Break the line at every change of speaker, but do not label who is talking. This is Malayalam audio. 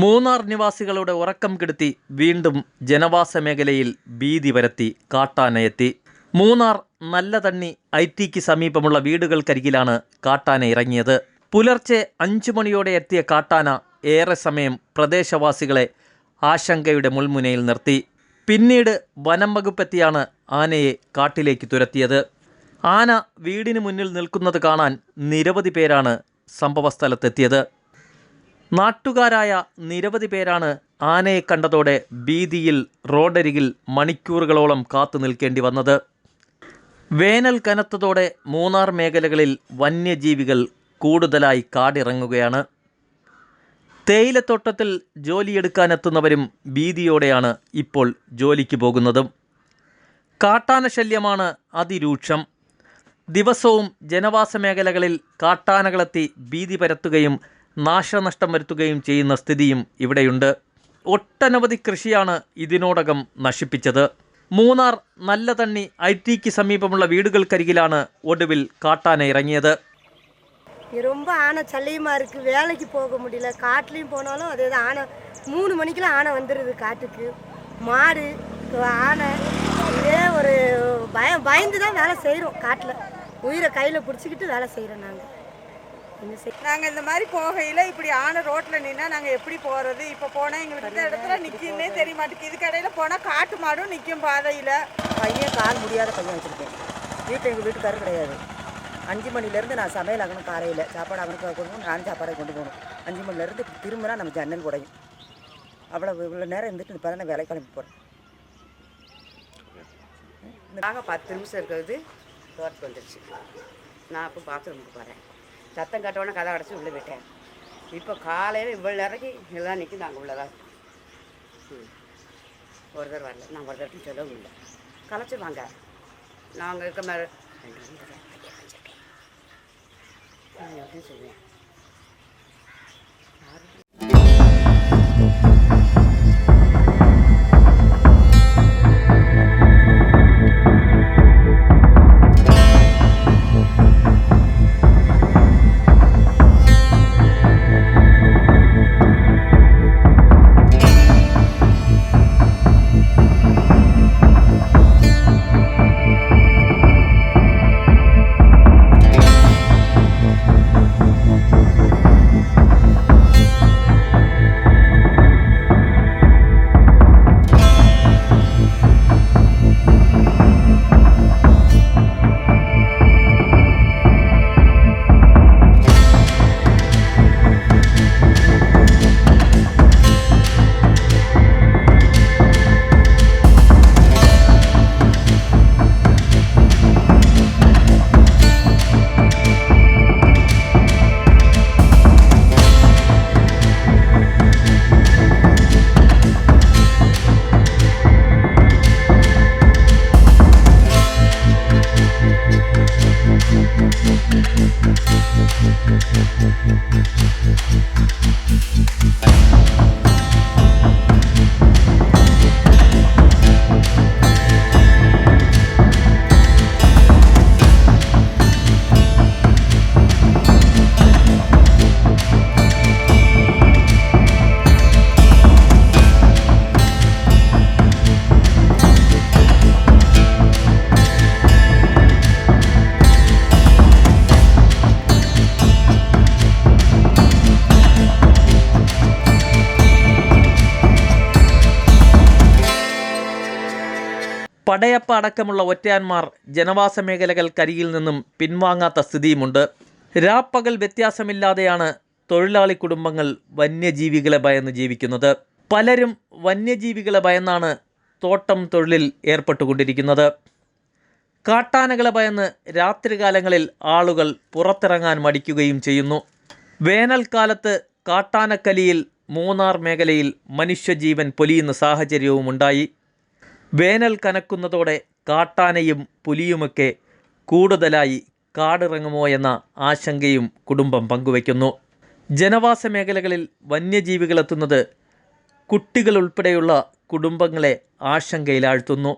മൂന്നാർ നിവാസികളുടെ ഉറക്കം കെടുത്തി വീണ്ടും ജനവാസ മേഖലയിൽ ഭീതി പരത്തി കാട്ടാനയെത്തി. മൂന്നാർ നല്ലതണ്ണി ഐറ്റിക്ക് സമീപമുള്ള വീടുകൾക്കരികിലാണ് കാട്ടാന ഇറങ്ങിയത്. പുലർച്ചെ 5 മണിയോടെ എത്തിയ കാട്ടാന ഏറെ സമയം പ്രദേശവാസികളെ ആശങ്കയുടെ മുൾമുനയിൽ നിർത്തി. പിന്നീട് വനം വകുപ്പെത്തിയാണ് ആനയെ കാട്ടിലേക്ക് തുരത്തിയത്. ആന വീടിന് മുന്നിൽ നിൽക്കുന്നത് കാണാൻ നിരവധി പേരാണ് സംഭവസ്ഥലത്തെത്തിയത്. നാട്ടുകാരായ നിരവധി പേരാണ് ആനയെ കണ്ടതോടെ ഭീതിയിൽ റോഡരികിൽ മണിക്കൂറുകളോളം കാത്തു നിൽക്കേണ്ടി വന്നത്. വേനൽ കനത്തതോടെ മൂന്നാർ മേഖലകളിൽ വന്യജീവികൾ കൂടുതലായി കാടിറങ്ങുകയാണ്. തേയിലത്തോട്ടത്തിൽ ജോലിയെടുക്കാനെത്തുന്നവരും ഭീതിയോടെയാണ് ഇപ്പോൾ ജോലിക്ക് പോകുന്നതും. കാട്ടാന ശല്യമാണ് അതിരൂക്ഷം. ദിവസവും ജനവാസ മേഖലകളിൽ കാട്ടാനകളെത്തി ഭീതി പരത്തുകയും നാശനഷ്ടം വരുത്തുകയും ചെയ്യുന്ന സ്ഥിതിയും ഇവിടെയുണ്ട്. ഒട്ടനവധി കൃഷിയാണ് ഇതിനോടകം നശിപ്പിച്ചത്. മൂന്നാർ നല്ലതണ്ണി ഐറ്റിക്ക് സമീപമുള്ള വീടുകൾക്കരികിലാണ് ഒടുവിൽ കാട്ടാന ഇറങ്ങിയത്.
ரொம்ப ஆனை சல்லியமாக இருக்குது, வேலைக்கு போக முடியல. காட்டுலேயும் போனாலும் அதே தான், ஆனை 3 மணிக்கெலாம் ஆனை வந்துடுது காட்டுக்கு. மாடு ஆனை இதே ஒரு பயந்து தான் வேலை செய்கிறோம். காட்டில் உயிரை கையில் பிடிச்சிக்கிட்டு வேலை செய்கிறோம்.
நாங்கள் இந்த மாதிரி போகையில் இப்படி ஆனை ரோட்டில் நின்னா நாங்கள் எப்படி போகிறது? இப்போ போனால் எங்களுக்கு இந்த இடத்துல நிற்கின்னே தெரிய மாட்டேங்குது. இதுக்கு இடையில போனால் காட்டு மாடும் நிற்கும் பாதையில்.
பையன் கால் முடியாத பையன் வச்சுருக்கேன். வீட்டில் எங்கள் வீட்டுக்காரர் கிடையாது. 5 மணிலேருந்து நான் சமையல் ஆகணும், காலையில் சாப்பாடு அவனுக்கு கொண்டு போகணும், நானும் சாப்பாடை கொண்டு போகணும். 5 மணிலேருந்து திரும்பினா நம்ம ஜன்னல் குடையும். இவ்வளோ நேரம் இருந்துட்டு இப்போ தான் நான் வேலைக்கு கிளம்பி போகிறேன்.
நாங்கள் 10 நிமிஷம் இருக்கிறது தோட்டத்துக்கு வந்துடுச்சு. நான் இப்போ பாத்ரூமுக்கு போகிறேன். சத்தம் கட்டோன்னே கதை அடைச்சி உள்ளே போயிட்டேன். இப்போ காலையில் இவ்வளோ நேரக்கு எல்லாம் நிற்கி நாங்கள் உள்ளதான் ஒரு தடவை வரல. நான் ஒரு தடவை சொல்லவும் இல்லை. கலைச்சி வாங்க நாங்கள் இருக்க மாதிரி சொல்லுவேன்.
പടയപ്പ അടക്കമുള്ള ഒറ്റയാന്മാർ ജനവാസ മേഖലകൾക്കരികിൽ നിന്നും പിൻവാങ്ങാത്ത സ്ഥിതിയുമുണ്ട്. രാപ്പകൽ വ്യത്യാസമില്ലാതെയാണ് തൊഴിലാളി കുടുംബങ്ങൾ വന്യജീവികളെ ഭയന്ന് ജീവിക്കുന്നത്. പലരും വന്യജീവികളെ ഭയന്നാണ് തോട്ടം തൊഴിലിൽ ഏർപ്പെട്ടുകൊണ്ടിരിക്കുന്നത്. കാട്ടാനകളെ ഭയന്ന് രാത്രികാലങ്ങളിൽ ആളുകൾ പുറത്തിറങ്ങാൻ മടിക്കുകയും ചെയ്യുന്നു. വേനൽക്കാലത്ത് കാട്ടാനക്കലിയിൽ മൂന്നാർ മേഖലയിൽ മനുഷ്യജീവൻ പൊലിയുന്ന സാഹചര്യവുമുണ്ടായി. വേനൽ കനക്കുന്നതോടെ കാട്ടാനയും പുലിയുമൊക്കെ കൂടുതലായി കാടിറങ്ങുമോ എന്ന ആശങ്കയും കുടുംബം പങ്കുവയ്ക്കുന്നു. ജനവാസ മേഖലകളിൽ വന്യജീവികളെത്തുന്നത് കുട്ടികൾ ഉൾപ്പെടെയുള്ള കുടുംബങ്ങളെ ആശങ്കയിലാഴ്ത്തുന്നു.